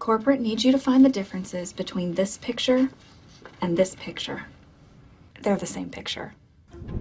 Corporate needs you to find the differences between this picture and this picture. They're the same picture.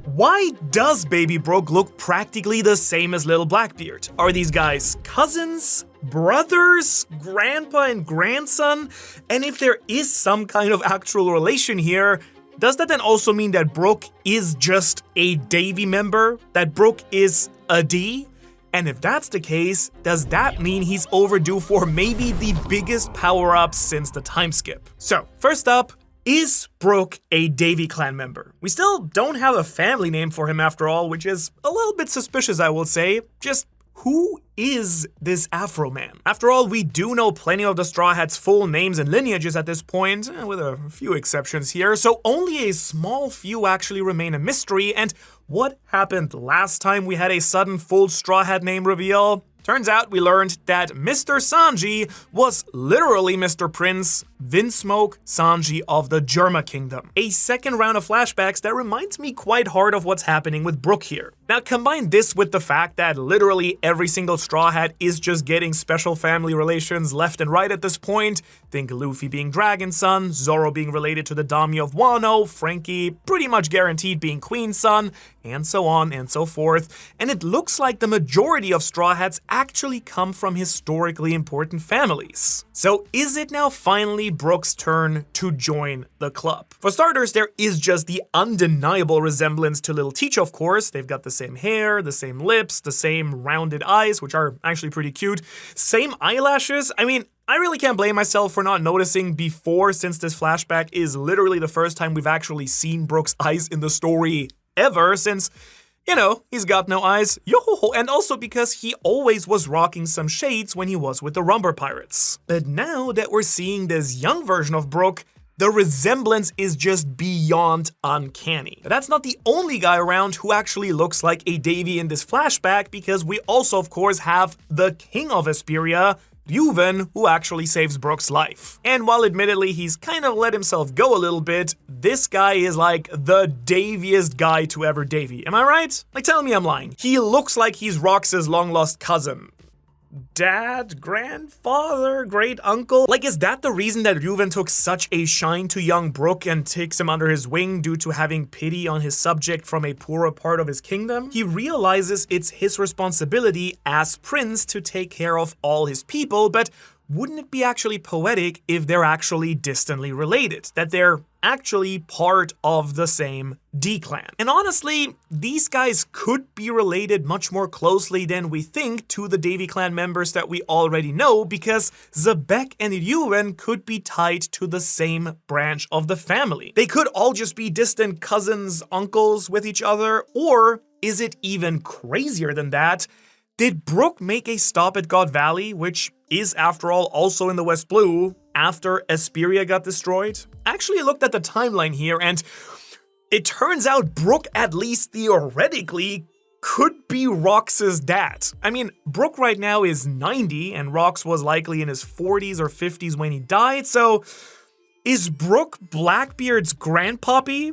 Why does Baby Brook look practically the same as Little Blackbeard? Are these guys cousins, brothers, grandpa and grandson? And if there is some kind of actual relation here, does that then also mean that Brook is just a Davy member? That Brook is a D? And if that's the case, does that mean he's overdue for maybe the biggest power-up since the time skip? So, first up, is Brook a Davy clan member? We still don't have a family name for him after all, which is a little bit suspicious, I will say. Just who is this Afro man? After all, we do know plenty of the Straw Hats' full names and lineages at this point, with a few exceptions here, so only a small few actually remain a mystery. And what happened last time we had a sudden full Straw Hat name reveal? Turns out we learned that Mr. Sanji was literally Mr. Prince Vinsmoke Sanji of the Germa Kingdom. A second round of flashbacks that reminds me quite hard of what's happening with Brook here. Now combine this with the fact that literally every single Straw Hat is just getting special family relations left and right at this point. Think Luffy being Dragon's son, Zoro being related to the Daimyo of Wano, Frankie pretty much guaranteed being Queen's son, and so on and so forth. And it looks like the majority of Straw Hats actually come from historically important families. So is it now finally Brook's turn to join the club? For starters, there is just the undeniable resemblance to Little Teach, of course. They've got the same hair, the same lips, the same rounded eyes, which are actually pretty cute. Same eyelashes. I mean, I really can't blame myself for not noticing before, since this flashback is literally the first time we've actually seen Brook's eyes in the story ever, since, you know, he's got no eyes. Yo-ho-ho. And also because he always was rocking some shades when he was with the Rumber Pirates. But now that we're seeing this young version of Brook, the resemblance is just beyond uncanny. But that's not the only guy around who actually looks like a Davy in this flashback, because we also, of course, have the King of Esperia, Reuven, who actually saves Brook's life. And while admittedly he's kind of let himself go a little bit, this guy is like the Daviest guy to ever Davy. Am I right? Like, tell me I'm lying. He looks like he's Rox's long-lost cousin. Dad, grandfather, great uncle? Like, is that the reason that Reuven took such a shine to young Brook and takes him under his wing due to having pity on his subject from a poorer part of his kingdom? He realizes it's his responsibility as prince to take care of all his people, but wouldn't it be actually poetic if they're actually distantly related? That they're actually part of the same D-clan. And honestly, these guys could be related much more closely than we think to the Davy clan members that we already know, because Zebek and Reuven could be tied to the same branch of the family. They could all just be distant cousins, uncles with each other, or is it even crazier than that? Did Brook make a stop at God Valley, which is, after all, also in the West Blue, after Esperia got destroyed? I actually looked at the timeline here, and it turns out Brook, at least theoretically, could be Rox's dad. I mean, Brook right now is 90, and Rox was likely in his 40s or 50s when he died, so is Brook Blackbeard's grandpappy?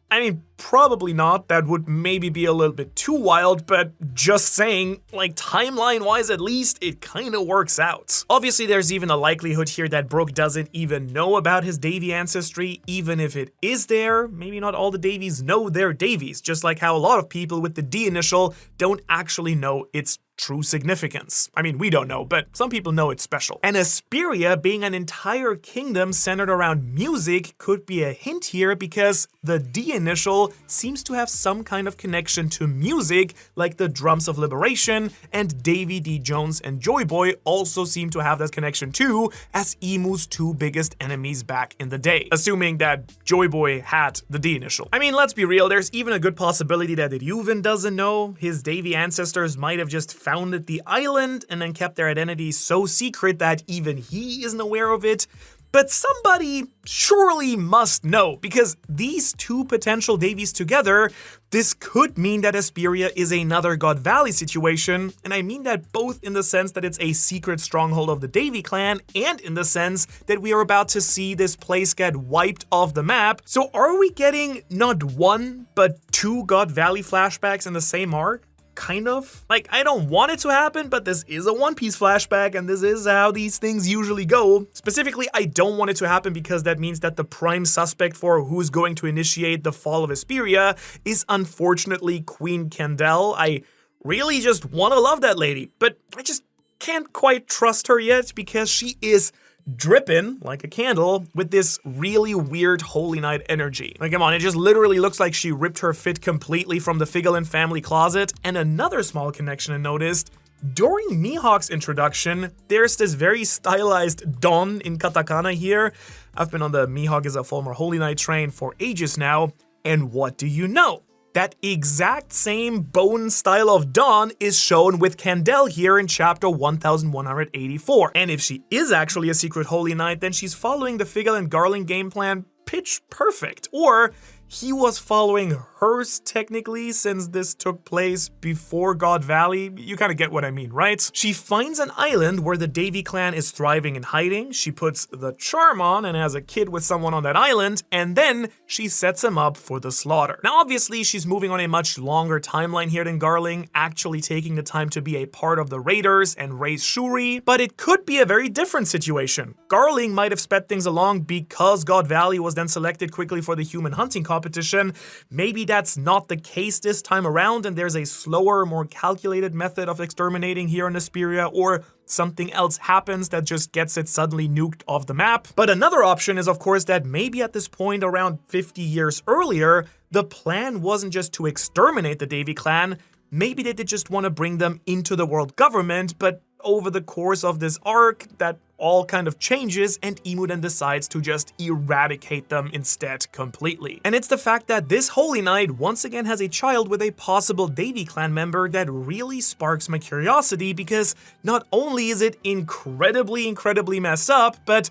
I mean, probably not. That would maybe be a little bit too wild, but just saying, like, timeline-wise at least, it kinda works out. Obviously, there's even a likelihood here that Brook doesn't even know about his Davy ancestry, even if it is there. Maybe not all the Davies know they're Davies, just like how a lot of people with the D initial don't actually know its true significance. I mean, we don't know, but some people know it's special. And Esperia being an entire kingdom centered around music could be a hint here, because the D initial seems to have some kind of connection to music, like the Drums of Liberation, and Davy D. Jones and Joy Boy also seem to have that connection too, as Emu's two biggest enemies back in the day. Assuming that Joy Boy had the D initial. I mean, let's be real, there's even a good possibility that Reuven doesn't know. His Davy ancestors might have just founded the island and then kept their identity so secret that even he isn't aware of it. But somebody surely must know, because these two potential Davies together, this could mean that Esperia is another God Valley situation, and I mean that both in the sense that it's a secret stronghold of the Davy clan, and in the sense that we are about to see this place get wiped off the map. So are we getting not one, but two God Valley flashbacks in the same arc? kind of. Like, I don't want it to happen, but this is a One Piece flashback, and this is how these things usually go. Specifically, I don't want it to happen because that means that the prime suspect for who's going to initiate the fall of Hesperia is unfortunately Queen Candel. I really just want to love that lady, but I just can't quite trust her yet because she is dripping like a candle with this really weird Holy Night energy. Like, come on, it just literally looks like she ripped her fit completely from the Figalin family closet. And another small connection I noticed, during Mihawk's introduction, there's this very stylized Don in katakana here. I've been on the Mihawk is a former Holy Night train for ages now, and what do you know? That exact same bone style of Dawn is shown with Candel here in chapter 1184. And if she is actually a secret Holy Knight, then she's following the Figel and Garling game plan pitch perfect. Or he was following hers technically, since this took place before God Valley. You kind of get what I mean, right? She finds an island where the Davy clan is thriving and hiding. She puts the charm on and has a kid with someone on that island, and then she sets him up for the slaughter. Now, obviously, she's moving on a much longer timeline here than Garling, actually taking the time to be a part of the Raiders and raise Shuri, but it could be a very different situation. Garling might have sped things along because God Valley was then selected quickly for the human hunting competition. Maybe that's not the case this time around, and there's a slower, more calculated method of exterminating here in Hesperia, or something else happens that just gets it suddenly nuked off the map. But another option is, of course, that maybe at this point around 50 years earlier, the plan wasn't just to exterminate the Davy clan. Maybe they did just want to bring them into the world government, but over the course of this arc, that all kind of changes, and Imu then decides to just eradicate them instead completely. And it's the fact that this Holy Knight once again has a child with a possible Davy clan member that really sparks my curiosity, because not only is it incredibly messed up, but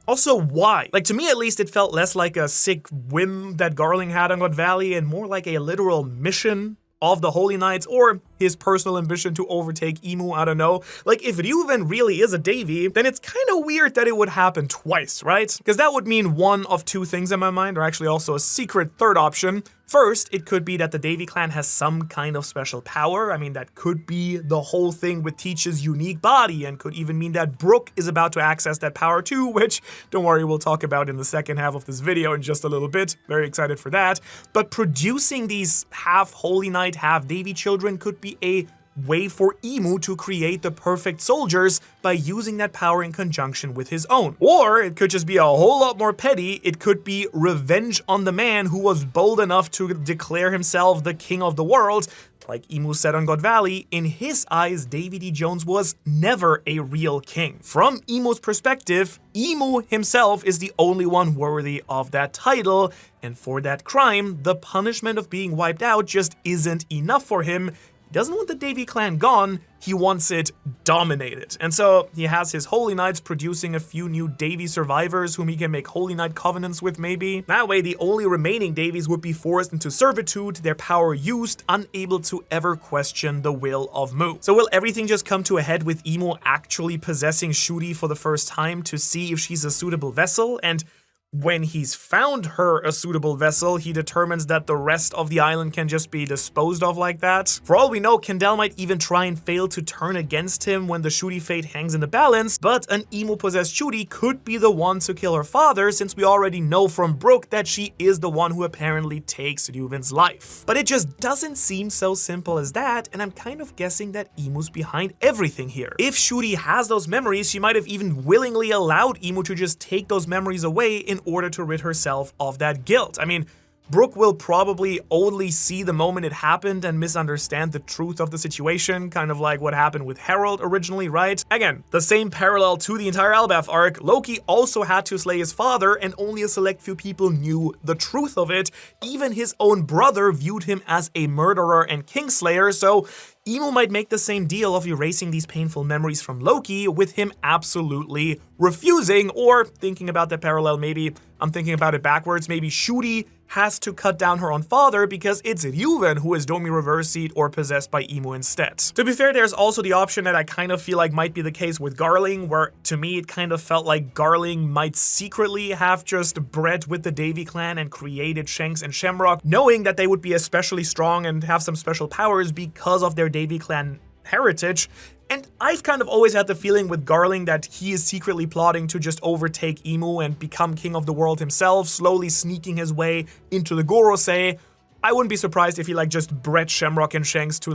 also, why? Like, to me at least, it felt less like a sick whim that Garling had on God Valley and more like a literal mission of the Holy Knights, or his personal ambition to overtake Imu, I don't know. Like, if Ryuven really is a Davy, then it's kind of weird that it would happen twice, right? Because that would mean one of two things in my mind, or actually also a secret third option. First, it could be that the Davy clan has some kind of special power. I mean, that could be the whole thing with Teach's unique body, and could even mean that Brook is about to access that power too, which, don't worry, we'll talk about in the second half of this video in just a little bit. Very excited for that. But producing these half Holy Knight, half Davy children could be a way for Imu to create the perfect soldiers by using that power in conjunction with his own. Or it could just be a whole lot more petty. It could be revenge on the man who was bold enough to declare himself the king of the world. Like Imu said on God Valley, in his eyes, Davy D. Jones was never a real king. From Imu's perspective, Imu himself is the only one worthy of that title, and for that crime, the punishment of being wiped out just isn't enough for him. He doesn't want the Davy clan gone, he wants it dominated. And so he has his Holy Knights producing a few new Davy survivors whom he can make Holy Knight covenants with maybe. That way the only remaining Davies would be forced into servitude, their power used, unable to ever question the will of Mu. So will everything just come to a head with Imu actually possessing Shuri for the first time to see if she's a suitable vessel? And when he's found her a suitable vessel, he determines that the rest of the island can just be disposed of like that. For all we know, Candel might even try and fail to turn against him when the Shuri fate hangs in the balance, but an Imu-possessed Shuri could be the one to kill her father, since we already know from Brook that she is the one who apparently takes Ryuven's life. But it just doesn't seem so simple as that, and I'm kind of guessing that Imu's behind everything here. If Shuri has those memories, she might have even willingly allowed Imu to just take those memories away in order to rid herself of that guilt. I mean, Brook will probably only see the moment it happened and misunderstand the truth of the situation, kind of like what happened with Harold originally, right? Again, the same parallel to the entire Elbaf arc. Loki also had to slay his father, and only a select few people knew the truth of it. Even his own brother viewed him as a murderer and kingslayer, so Imu might make the same deal of erasing these painful memories from Loki, with him absolutely refusing. Or, thinking about the parallel, maybe I'm thinking about it backwards, maybe Shuri has to cut down her own father because it's Ryuven who is Domi reversied or possessed by Emu instead. To be fair, there's also the option that I kind of feel like might be the case with Garling, where to me it kind of felt like Garling might secretly have just bred with the Davy clan and created Shanks and Shamrock, knowing that they would be especially strong and have some special powers because of their Davy clan heritage. And I've kind of always had the feeling with Garling that he is secretly plotting to just overtake Emu and become king of the world himself, slowly sneaking his way into the Gorosei. I wouldn't be surprised if he just bred Shamrock and Shanks to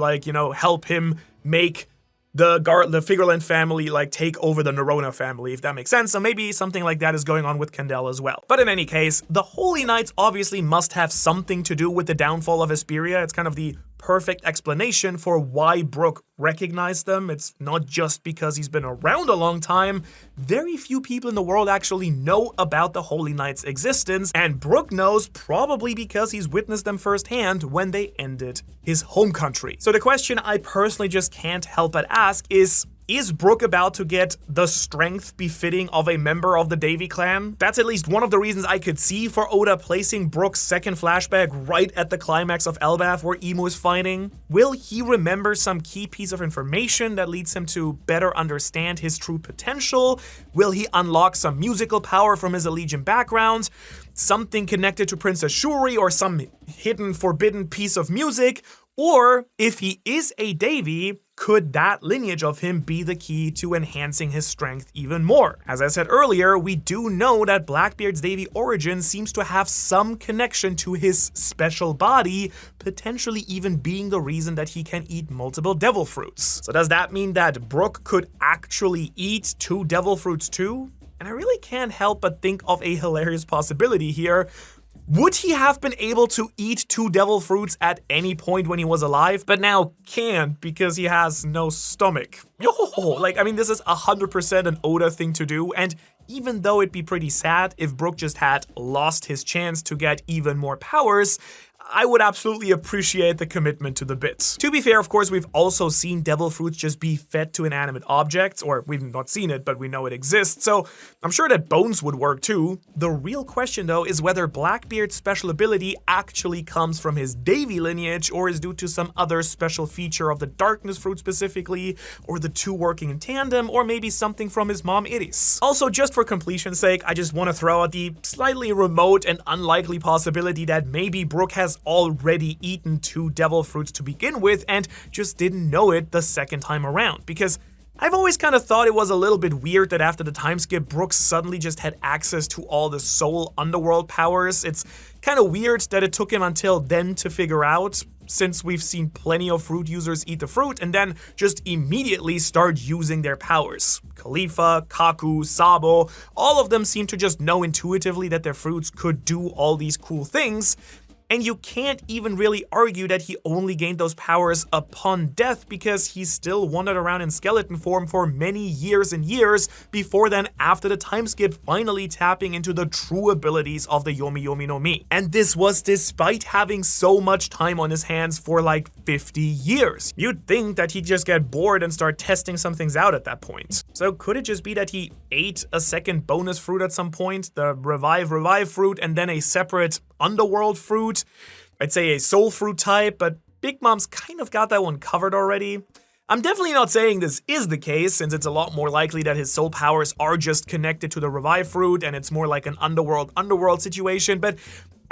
help him make the Figureland family take over the Nerona family, if that makes sense. So maybe something like that is going on with Kendall as well. But in any case, the Holy Knights obviously must have something to do with the downfall of Hesperia. It's kind of the perfect explanation for why Brook recognized them. It's not just because he's been around a long time. Very few people in the world actually know about the Holy Knights' existence, and Brook knows probably because he's witnessed them firsthand when they ended his home country. So the question I personally just can't help but ask is Brook about to get the strength befitting of a member of the Davy clan? That's at least one of the reasons I could see for Oda placing Brook's second flashback right at the climax of Elbaf where Emu is fighting. Will he remember some key piece of information that leads him to better understand his true potential? Will he unlock some musical power from his Allegiant background? Something connected to Princess Shuri or some hidden forbidden piece of music? Or if he is a Davy, could that lineage of him be the key to enhancing his strength even more? As I said earlier, we do know that Blackbeard's Davy origin seems to have some connection to his special body, potentially even being the reason that he can eat multiple devil fruits. So does that mean that Brook could actually eat 2 devil fruits too? And I really can't help but think of a hilarious possibility here. Would he have been able to eat 2 devil fruits at any point when he was alive, but now can't because he has no stomach? This is 100% an Oda thing to do, and even though it'd be pretty sad if Brook just had lost his chance to get even more powers, I would absolutely appreciate the commitment to the bits. To be fair, of course, we've also seen devil fruits just be fed to inanimate objects, or we've not seen it, but we know it exists, so I'm sure that bones would work too. The real question though is whether Blackbeard's special ability actually comes from his Davy lineage or is due to some other special feature of the darkness fruit specifically, or the 2 working in tandem, or maybe something from his mom Iris. Also, just for completion's sake, I just want to throw out the slightly remote and unlikely possibility that maybe Brook has already eaten 2 devil fruits to begin with and just didn't know it the second time around, because I've always kind of thought it was a little bit weird that after the time skip, Brook suddenly just had access to all the soul underworld powers. It's kind of weird that it took him until then to figure out, since we've seen plenty of fruit users eat the fruit and then just immediately start using their powers. Khalifa, Kaku, Sabo, all of them seem to just know intuitively that their fruits could do all these cool things. And you can't even really argue that he only gained those powers upon death because he still wandered around in skeleton form for many years and years before then, after the time skip, finally tapping into the true abilities of the Yomi Yomi no Mi. And this was despite having so much time on his hands for 50 years. You'd think that he'd just get bored and start testing some things out at that point. So could it just be that he ate a second bonus fruit at some point, the revive fruit, and then a separate underworld fruit? I'd say a soul fruit type, but Big Mom's kind of got that one covered already. I'm definitely not saying this is the case, since it's a lot more likely that his soul powers are just connected to the revive fruit and it's more like an underworld situation, but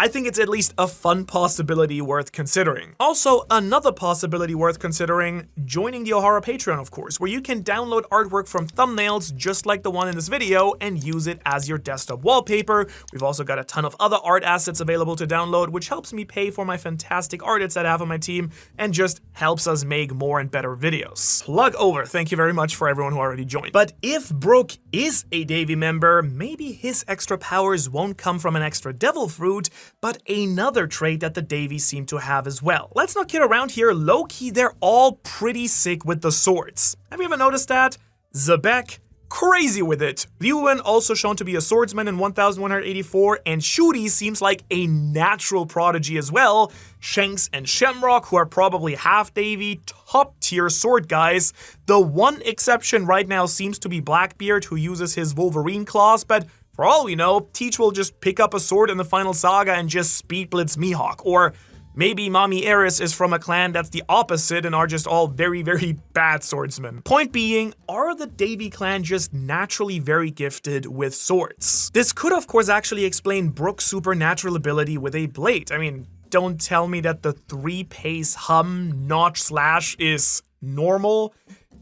I think it's at least a fun possibility worth considering. Also, another possibility worth considering, joining the Ohara Patreon, of course, where you can download artwork from thumbnails just like the one in this video and use it as your desktop wallpaper. We've also got a ton of other art assets available to download, which helps me pay for my fantastic artists that I have on my team and just helps us make more and better videos. Plug over. Thank you very much for everyone who already joined. But if Brook is a Davy member, maybe his extra powers won't come from an extra devil fruit, but another trait that the Davies seem to have as well. Let's not kid around here, low-key they're all pretty sick with the swords. Have you ever noticed that? Zebek, crazy with it. Liu Wen also shown to be a swordsman in 1184, and Shuri seems like a natural prodigy as well. Shanks and Shamrock, who are probably half Davy, top tier sword guys. The one exception right now seems to be Blackbeard, who uses his Wolverine claws, but for all we know, Teach will just pick up a sword in the final saga and just speed blitz Mihawk, or maybe Mommy Eris is from a clan that's the opposite and are just all very, very bad swordsmen. Point being, are the Davy clan just naturally very gifted with swords? This could of course actually explain Brook's supernatural ability with a blade. I mean, don't tell me that the 3-pace hum notch slash is normal.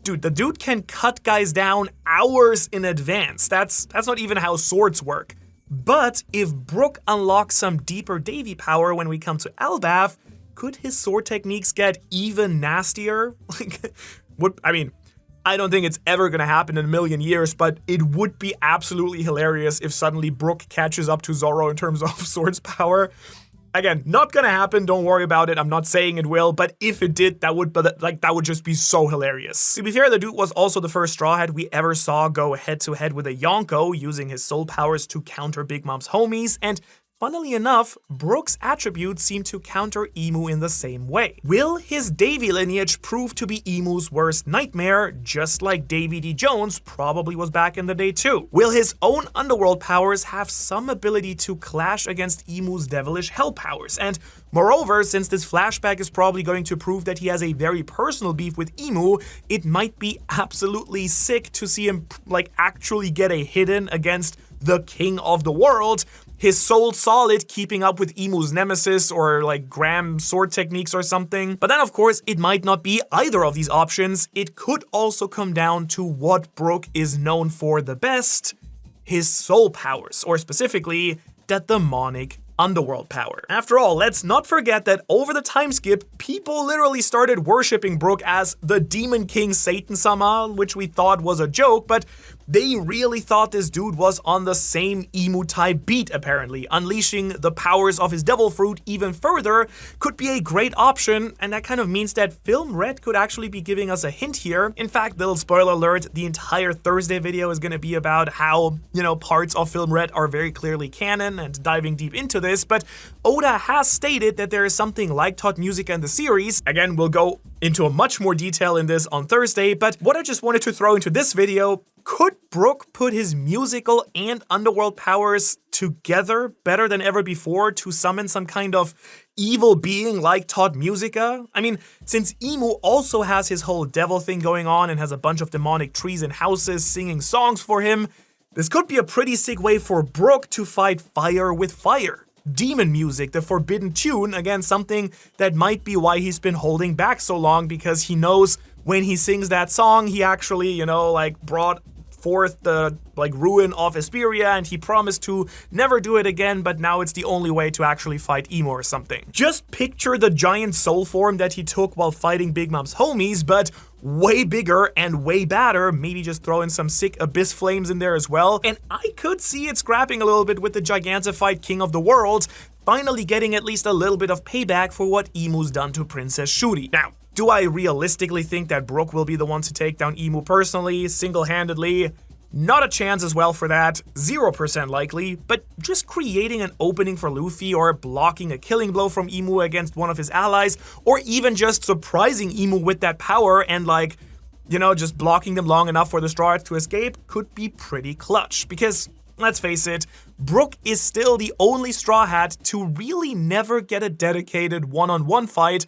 Dude, the dude can cut guys down hours in advance. That's not even how swords work. But if Brook unlocks some deeper Davy power when we come to Elbaf, could his sword techniques get even nastier? I don't think it's ever gonna happen in a million years, but it would be absolutely hilarious if suddenly Brook catches up to Zoro in terms of swords power. Again, not gonna happen, don't worry about it, I'm not saying it will, but if it did, that would just be so hilarious. To be fair, the dude was also the first Straw Hat we ever saw go head to head with a Yonko, using his soul powers to counter Big Mom's homies, and funnily enough, Brook's attributes seem to counter Emu in the same way. Will his Davy lineage prove to be Emu's worst nightmare, just like Davy D. Jones probably was back in the day too? Will his own underworld powers have some ability to clash against Emu's devilish hell powers? And moreover, since this flashback is probably going to prove that he has a very personal beef with Emu, it might be absolutely sick to see him actually get a hit-in against the king of the world. His soul solid keeping up with Emu's nemesis or Graham sword techniques or something. But then of course it might not be either of these options. It could also come down to what Brook is known for the best, his soul powers, or specifically that demonic underworld power. After all, let's not forget that over the time skip, people literally started worshipping Brook as the Demon King Satan-sama, which we thought was a joke, but they really thought this dude was on the same emu-type beat apparently. Unleashing the powers of his devil fruit even further could be a great option, and that kind of means that Film Red could actually be giving us a hint here. In fact, little spoiler alert, the entire Thursday video is gonna be about how, parts of Film Red are very clearly canon and diving deep into this, but Oda has stated that there is something like Todd Music in the series. Again, we'll go into a much more detail in this on Thursday, but what I just wanted to throw into this video, could Brook put his musical and underworld powers together better than ever before to summon some kind of evil being like Todd Musica? I mean, since Emu also has his whole devil thing going on and has a bunch of demonic trees and houses singing songs for him, this could be a pretty sick way for Brook to fight fire with fire. Demon music, the forbidden tune, again, something that might be why he's been holding back so long, because he knows when he sings that song, he actually, brought forth the ruin of Hesperia, and he promised to never do it again, but now it's the only way to actually fight Emo or something. Just picture the giant soul form that he took while fighting Big Mom's homies, but way bigger and way badder. Maybe just throw in some sick abyss flames in there as well. And I could see it scrapping a little bit with the Gigantified King of the World, finally getting at least a little bit of payback for what Emu's done to Princess Shuri. Now, do I realistically think that Brook will be the one to take down Emu personally, single-handedly? Not a chance as well for that, 0% likely, but just creating an opening for Luffy or blocking a killing blow from Emu against one of his allies, or even just surprising Emu with that power and just blocking them long enough for the Straw Hats to escape could be pretty clutch. Because, let's face it, Brook is still the only Straw Hat to really never get a dedicated one-on-one fight,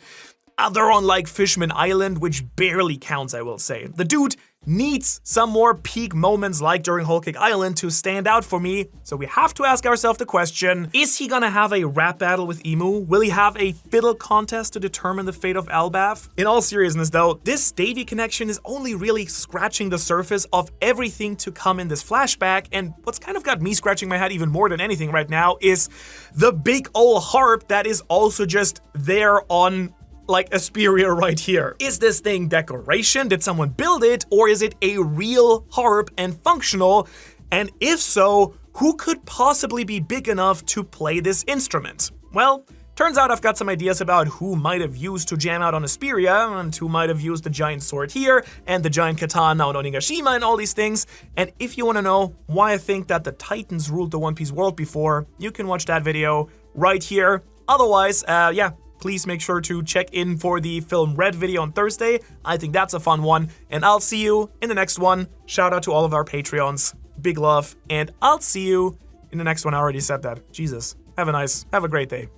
other on Fishman Island, which barely counts, I will say. The dude needs some more peak moments like during Whole Cake Island to stand out for me, so we have to ask ourselves the question, is he gonna have a rap battle with Emu? Will he have a fiddle contest to determine the fate of Elbaf? In all seriousness though, this Davy connection is only really scratching the surface of everything to come in this flashback, and what's kind of got me scratching my head even more than anything right now is the big ol' harp that is also just there on Hesperia right here. Is this thing decoration? Did someone build it? Or is it a real harp and functional? And if so, who could possibly be big enough to play this instrument? Well, Turns out I've got some ideas about who might have used to jam out on Asperia, and who might have used the giant sword here, and the giant katana on Onigashima, and all these things. And if you want to know why I think that the Titans ruled the One Piece world before, you can watch that video right here. Otherwise, yeah, please make sure to check in for the Film Red video on Thursday. I think that's a fun one, and I'll see you in the next one. Shout out to all of our Patreons. Big love, and I'll see you in the next one. I already said that. Jesus. Have a great day.